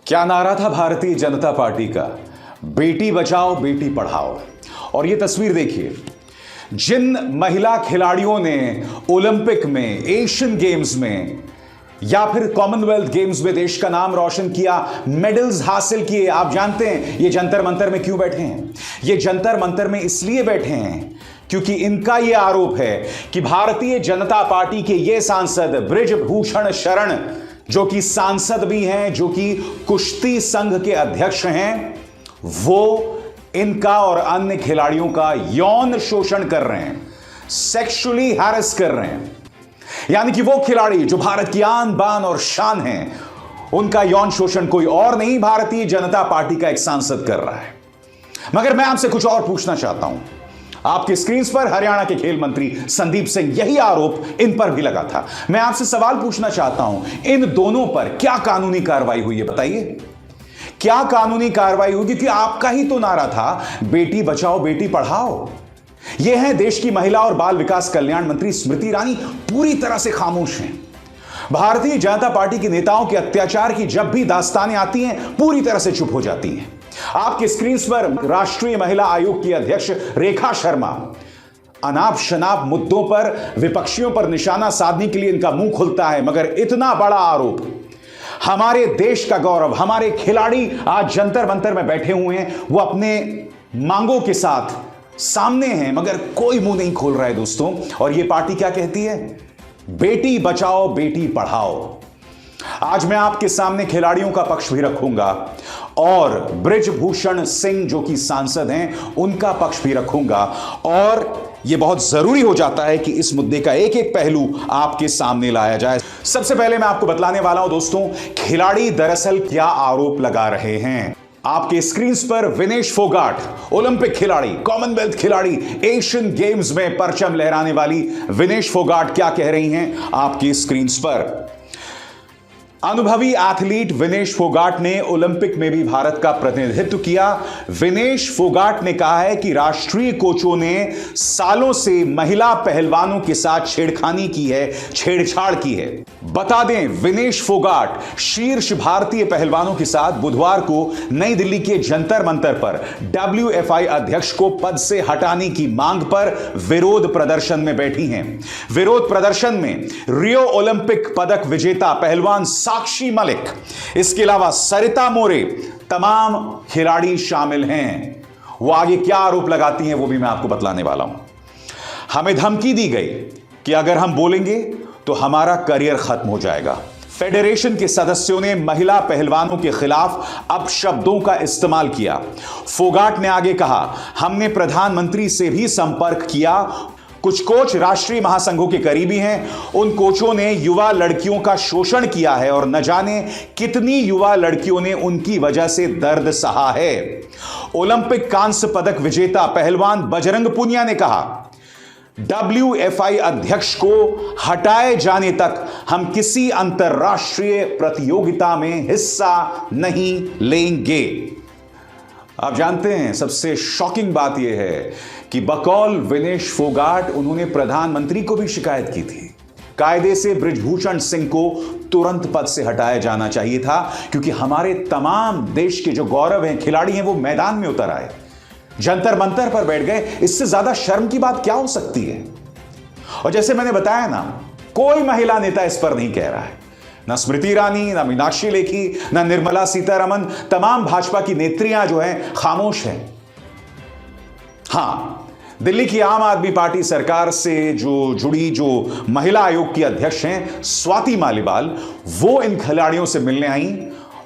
क्या नारा था भारतीय जनता पार्टी का? बेटी बचाओ बेटी पढ़ाओ। और ये तस्वीर देखिए, जिन महिला खिलाड़ियों ने ओलंपिक में, एशियन गेम्स में या फिर कॉमनवेल्थ गेम्स में देश का नाम रोशन किया, मेडल्स हासिल किए, आप जानते हैं ये जंतर मंतर में क्यों बैठे हैं? ये जंतर मंतर में इसलिए बैठे हैं क्योंकि इनका यह आरोप है कि भारतीय जनता पार्टी के ये सांसद बृजभूषण शरण, जो कि सांसद भी हैं, जो कि कुश्ती संघ के अध्यक्ष हैं, वो इनका और अन्य खिलाड़ियों का यौन शोषण कर रहे हैं, सेक्सुअली हैरेस कर रहे हैं। यानी कि वो खिलाड़ी जो भारत की आन बान और शान हैं, उनका यौन शोषण कोई और नहीं, भारतीय जनता पार्टी का एक सांसद कर रहा है। मगर मैं आपसे कुछ और पूछना चाहता हूं। आपके स्क्रीन पर हरियाणा के खेल मंत्री संदीप सिंह, यही आरोप इन पर भी लगा था। मैं आपसे सवाल पूछना चाहता हूं, इन दोनों पर क्या कानूनी कार्रवाई हुई है? बताइए, क्या कानूनी कार्रवाई हुई? क्योंकि आपका ही तो नारा था बेटी बचाओ बेटी पढ़ाओ। यह है देश की महिला और बाल विकास कल्याण मंत्री स्मृति ईरानी, पूरी तरह से खामोश हैं। भारतीय जनता पार्टी के नेताओं के अत्याचार की जब भी दास्तानें आती हैं, पूरी तरह से चुप हो जाती हैं। आपके स्क्रीन पर राष्ट्रीय महिला आयोग की अध्यक्ष रेखा शर्मा, अनाप शनाप मुद्दों पर विपक्षियों पर निशाना साधने के लिए इनका मुंह खुलता है, मगर इतना बड़ा आरोप, हमारे देश का गौरव, हमारे खिलाड़ी आज जंतर मंतर में बैठे हुए हैं, वो अपने मांगों के साथ सामने हैं, मगर कोई मुंह नहीं खोल रहा है दोस्तों। और ये पार्टी क्या कहती है? बेटी बचाओ बेटी पढ़ाओ। आज मैं आपके सामने खिलाड़ियों का पक्ष भी रखूंगा और बृजभूषण सिंह जो कि सांसद हैं, उनका पक्ष भी रखूंगा। और यह बहुत जरूरी हो जाता है कि इस मुद्दे का एक एक पहलू आपके सामने लाया जाए। सबसे पहले मैं आपको बतलाने वाला हूं दोस्तों, खिलाड़ी दरअसल क्या आरोप लगा रहे हैं। आपके स्क्रीन पर विनेश फोगाट, ओलंपिक खिलाड़ी, कॉमनवेल्थ खिलाड़ी, एशियन गेम्स में परचम लहराने वाली विनेश फोगाट क्या कह रही हैं आपकी स्क्रीन पर। अनुभवी एथलीट विनेश फोगाट ने ओलंपिक में भी भारत का प्रतिनिधित्व किया। विनेश फोगाट ने कहा है कि राष्ट्रीय कोचों ने सालों से महिला पहलवानों के साथ छेड़खानी की है, छेड़छाड़ की है। बता दें, विनेश फोगाट शीर्ष भारतीय पहलवानों के साथ बुधवार को नई दिल्ली के जंतर मंतर पर WFI अध्यक्ष को पद से हटाने की मांग पर विरोध प्रदर्शन में बैठी हैं। विरोध प्रदर्शन में रियो ओलंपिक पदक विजेता पहलवान साक्षी मलिक, इसके अलावा सरिता मोरे, तमाम खिलाड़ी शामिल हैं। वो आगे क्या आरोप लगाती हैं वो भी मैं आपको बतलाने वाला हूं। हमें धमकी दी गई कि अगर हम बोलेंगे तो हमारा करियर खत्म हो जाएगा। फेडरेशन के सदस्यों ने महिला पहलवानों के खिलाफ अपशब्दों का इस्तेमाल किया। फोगाट ने आगे कहा, हमने प्रधानमंत्री से भी संपर्क किया। कुछ कोच राष्ट्रीय महासंघों के करीबी हैं। उन कोचों ने युवा लड़कियों का शोषण किया है और न जाने कितनी युवा लड़कियों ने उनकी वजह से दर्द सहा है। ओलंपिक कांस्य पदक विजेता पहलवान बजरंग पुनिया ने कहा, WFI अध्यक्ष को हटाए जाने तक हम किसी अंतरराष्ट्रीय प्रतियोगिता में हिस्सा नहीं लेंगे। आप जानते हैं, सबसे शॉकिंग बात यह है कि बकौल विनेश फोगाट, उन्होंने प्रधानमंत्री को भी शिकायत की थी। कायदे से बृजभूषण सिंह को तुरंत पद से हटाया जाना चाहिए था, क्योंकि हमारे तमाम देश के जो गौरव हैं, खिलाड़ी हैं, वो मैदान में उतर आए, जंतर मंतर पर बैठ गए। इससे ज्यादा शर्म की बात क्या हो सकती है? और जैसे मैंने बताया ना, कोई महिला नेता इस पर नहीं कह रहा है, ना स्मृति ईरानी, ना मीनाक्षी लेखी, ना निर्मला सीतारमण, तमाम भाजपा की नेत्रियां जो हैं खामोश हैं। हां, दिल्ली की आम आदमी पार्टी सरकार से जो जुड़ी जो महिला आयोग की अध्यक्ष हैं स्वाति मालीवाल, वो इन खिलाड़ियों से मिलने आई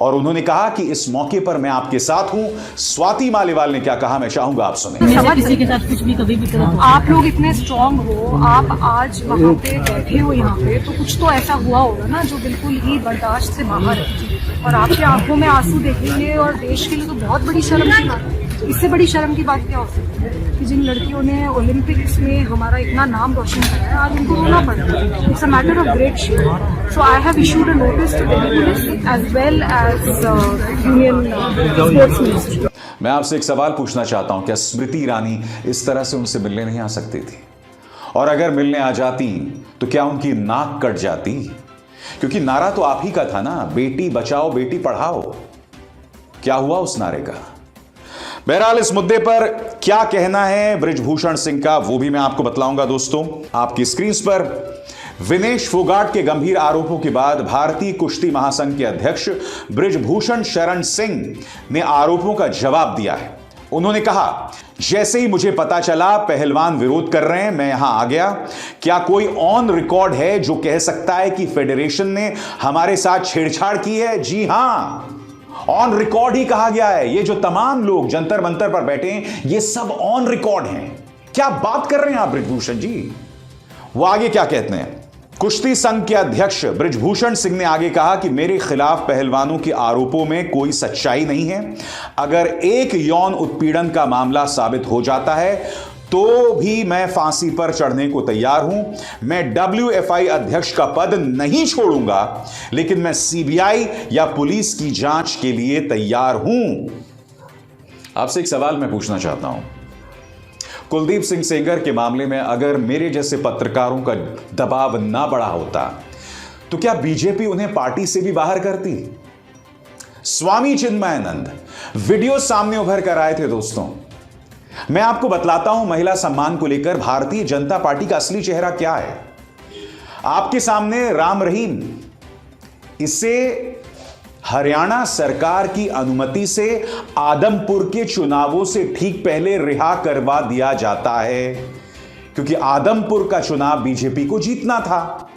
और उन्होंने कहा कि इस मौके पर मैं आपके साथ हूं। स्वाति मालीवाल ने क्या कहा, मैं चाहूंगा आप सुने। किसी के साथ कुछ भी कभी भी करो। आप लोग इतने स्ट्रांग हो, आप आज वहाँ पे बैठे हो यहाँ पे, तो कुछ तो ऐसा हुआ होगा ना जो बिल्कुल ही बर्दाश्त से बाहर है। और आपकी आंखों में आंसू देखेंगे और देश के लिए तो बहुत बड़ी शर्म की बात है। इससे बड़ी शर्म की बात क्या हो सकती है कि जिन लड़कियों ने ओलंपिक्स में हमारा इतना नाम रोशन करा है, आज उनको रोना पड़ रहा है। It's a matter of great shame. So I have issued a notice to Delhi police as well as union sports ministry. मैं आपसे एक सवाल पूछना चाहता हूं, क्या स्मृति ईरानी इस तरह से उनसे मिलने नहीं आ सकती थी? और अगर मिलने आ जाती तो क्या उनकी नाक कट जाती? क्योंकि नारा तो आप ही का था ना, बेटी बचाओ बेटी पढ़ाओ। क्या हुआ उस नारे का? बहरहाल इस मुद्दे पर क्या कहना है बृजभूषण सिंह का, वो भी मैं आपको बतलाऊंगा दोस्तों। आपकी स्क्रीन पर विनेश फोगाट के गंभीर आरोपों के बाद भारतीय कुश्ती महासंघ के अध्यक्ष बृजभूषण शरण सिंह ने आरोपों का जवाब दिया है। उन्होंने कहा, जैसे ही मुझे पता चला पहलवान विरोध कर रहे हैं, मैं यहां आ गया। क्या कोई ऑन रिकॉर्ड है जो कह सकता है कि फेडरेशन ने हमारे साथ छेड़छाड़ की है? जी हां, ऑन रिकॉर्ड ही कहा गया है। ये जो तमाम लोग जंतर मंतर पर बैठे हैं, ये सब ऑन रिकॉर्ड हैं। क्या बात कर रहे हैं आप बृजभूषण जी? वो आगे क्या कहते हैं? कुश्ती संघ के अध्यक्ष बृजभूषण सिंह ने आगे कहा कि मेरे खिलाफ पहलवानों के आरोपों में कोई सच्चाई नहीं है। अगर एक यौन उत्पीड़न का मामला साबित हो जाता है तो भी मैं फांसी पर चढ़ने को तैयार हूं। मैं WFI अध्यक्ष का पद नहीं छोड़ूंगा, लेकिन मैं CBI या पुलिस की जांच के लिए तैयार हूं। आपसे एक सवाल मैं पूछना चाहता हूं। कुलदीप सिंह सेंगर के मामले में अगर मेरे जैसे पत्रकारों का दबाव ना बढ़ा होता तो क्या बीजेपी उन्हें पार्टी से भी बाहर करती? स्वामी चिन्मयानंद वीडियो सामने उभर कर आए थे दोस्तों। मैं आपको बतलाता हूं महिला सम्मान को लेकर भारतीय जनता पार्टी का असली चेहरा क्या है। आपके सामने राम रहीम, इसे हरियाणा सरकार की अनुमति से आदमपुर के चुनावों से ठीक पहले रिहा करवा दिया जाता है, क्योंकि आदमपुर का चुनाव बीजेपी को जीतना था।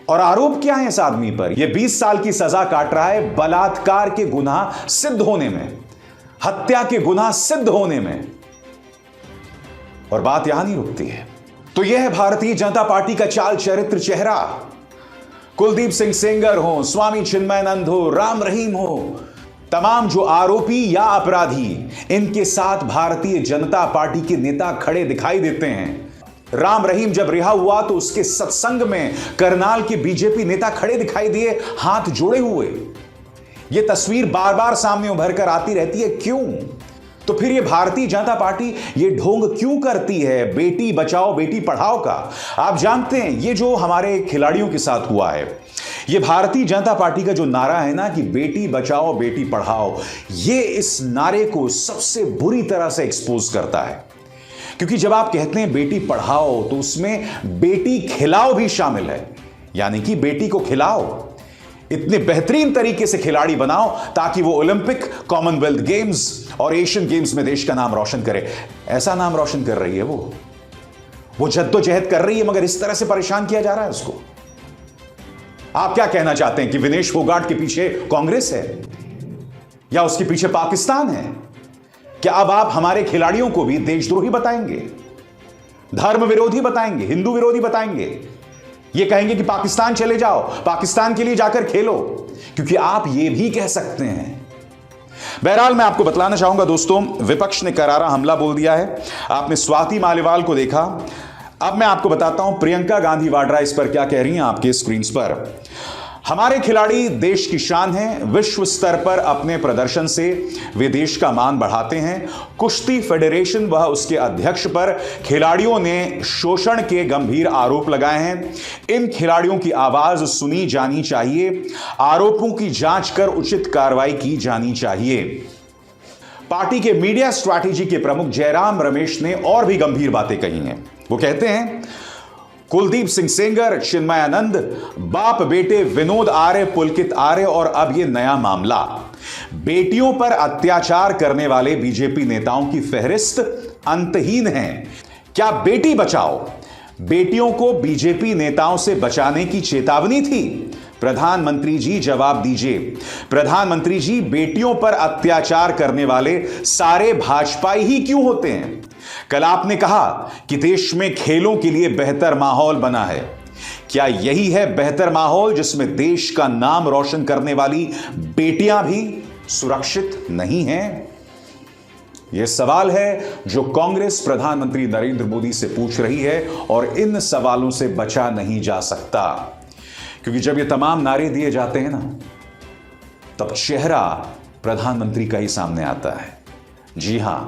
और आरोप क्या है इस आदमी पर? यह 20 साल की सजा काट रहा है बलात्कार के गुनाह सिद्ध होने में, हत्या के गुनाह सिद्ध होने में। और बात यहां नहीं रुकती है। तो यह है भारतीय जनता पार्टी का चाल चरित्र चेहरा। कुलदीप सिंह सेंगर हो, स्वामी चिन्मयानंद हो, राम रहीम हो, तमाम जो आरोपी या अपराधी, इनके साथ भारतीय जनता पार्टी के नेता खड़े दिखाई देते हैं। राम रहीम जब रिहा हुआ तो उसके सत्संग में करनाल के बीजेपी नेता खड़े दिखाई दिए, हाथ जोड़े हुए। यह तस्वीर बार बार सामने उभर कर आती रहती है। क्यों? तो फिर ये भारतीय जनता पार्टी ये ढोंग क्यों करती है बेटी बचाओ बेटी पढ़ाओ का? आप जानते हैं ये जो हमारे खिलाड़ियों के साथ हुआ है, ये भारतीय जनता पार्टी का जो नारा है ना कि बेटी बचाओ बेटी पढ़ाओ, ये इस नारे को सबसे बुरी तरह से एक्सपोज करता है। क्योंकि जब आप कहते हैं बेटी पढ़ाओ तो उसमें बेटी खिलाओ भी शामिल है, यानी कि बेटी को खिलाओ, इतने बेहतरीन तरीके से खिलाड़ी बनाओ ताकि वो ओलंपिक, कॉमनवेल्थ गेम्स और एशियन गेम्स में देश का नाम रोशन करे। ऐसा नाम रोशन कर रही है वो जद्दोजहद कर रही है, मगर इस तरह से परेशान किया जा रहा है उसको। आप क्या कहना चाहते हैं कि विनेश फोगाट के पीछे कांग्रेस है या उसके पीछे पाकिस्तान है? क्या अब आप हमारे खिलाड़ियों को भी देशद्रोही बताएंगे, धर्म विरोधी बताएंगे, हिंदू विरोधी बताएंगे? ये कहेंगे कि पाकिस्तान चले जाओ, पाकिस्तान के लिए जाकर खेलो, क्योंकि आप ये भी कह सकते हैं। बहरहाल मैं आपको बतलाना चाहूंगा दोस्तों, विपक्ष ने करारा हमला बोल दिया है। आपने स्वाति मालीवाल को देखा, अब मैं आपको बताता हूं प्रियंका गांधी वाड्रा इस पर क्या कह रही हैं आपके स्क्रीन पर। हमारे खिलाड़ी देश की शान हैं, विश्व स्तर पर अपने प्रदर्शन से वे देश का मान बढ़ाते हैं। कुश्ती फेडरेशन व उसके अध्यक्ष पर खिलाड़ियों ने शोषण के गंभीर आरोप लगाए हैं। इन खिलाड़ियों की आवाज सुनी जानी चाहिए, आरोपों की जांच कर उचित कार्रवाई की जानी चाहिए। पार्टी के मीडिया स्ट्रैटेजी के प्रमुख जयराम रमेश ने और भी गंभीर बातें कही हैं। वो कहते हैं, कुलदीप सिंह सेंगर, चिन्मयानंद, बाप बेटे विनोद आर्य, पुलकित आर्य और अब यह नया मामला, बेटियों पर अत्याचार करने वाले बीजेपी नेताओं की फहरिस्त अंतहीन है। क्या बेटी बचाओ बेटियों को बीजेपी नेताओं से बचाने की चेतावनी थी? प्रधानमंत्री जी जवाब दीजिए। प्रधानमंत्री जी, बेटियों पर अत्याचार करने वाले सारे भाजपाई ही क्यों होते हैं? कल आपने कहा कि देश में खेलों के लिए बेहतर माहौल बना है। क्या यही है बेहतर माहौल जिसमें देश का नाम रोशन करने वाली बेटियां भी सुरक्षित नहीं हैं? यह सवाल है जो कांग्रेस प्रधानमंत्री नरेंद्र मोदी से पूछ रही है और इन सवालों से बचा नहीं जा सकता, क्योंकि जब ये तमाम नारे दिए जाते हैं ना, तब चेहरा प्रधानमंत्री का ही सामने आता है। जी हां,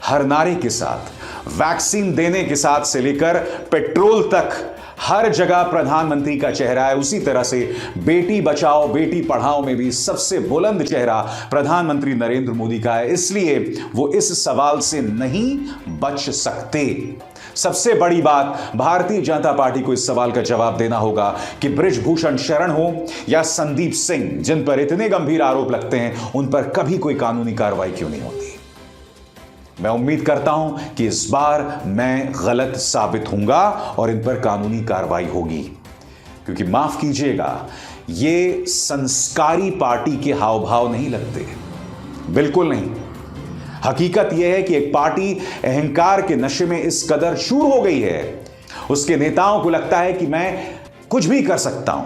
हर नारे के साथ, वैक्सीन देने के साथ से लेकर पेट्रोल तक हर जगह प्रधानमंत्री का चेहरा है, उसी तरह से बेटी बचाओ बेटी पढ़ाओ में भी सबसे बुलंद चेहरा प्रधानमंत्री नरेंद्र मोदी का है। इसलिए वो इस सवाल से नहीं बच सकते। सबसे बड़ी बात, भारतीय जनता पार्टी को इस सवाल का जवाब देना होगा कि बृजभूषण शरण हो या संदीप सिंह, जिन पर इतने गंभीर आरोप लगते हैं, उन पर कभी कोई कानूनी कार्रवाई क्यों नहीं होती। मैं उम्मीद करता हूं कि इस बार मैं गलत साबित होऊंगा और इन पर कानूनी कार्रवाई होगी, क्योंकि माफ कीजिएगा, ये संस्कारी पार्टी के हाव भाव नहीं लगते, बिल्कुल नहीं। हकीकत यह है कि एक पार्टी अहंकार के नशे में इस कदर चूर हो गई है, उसके नेताओं को लगता है कि मैं कुछ भी कर सकता हूं,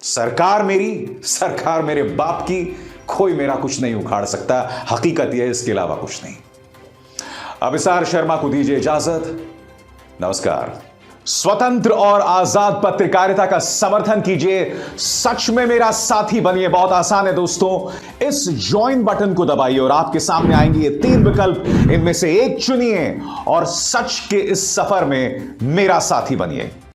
सरकार मेरी, सरकार मेरे बाप की, कोई मेरा कुछ नहीं उखाड़ सकता। हकीकत यह है, इसके अलावा कुछ नहीं। अभिसार शर्मा को दीजिए इजाजत। नमस्कार। स्वतंत्र और आजाद पत्रकारिता का समर्थन कीजिए, सच में मेरा साथी बनिए। बहुत आसान है दोस्तों, इस ज्वाइन बटन को दबाइए और आपके सामने आएंगे ये 3 विकल्प, इनमें से एक चुनिए और सच के इस सफर में मेरा साथी बनिए।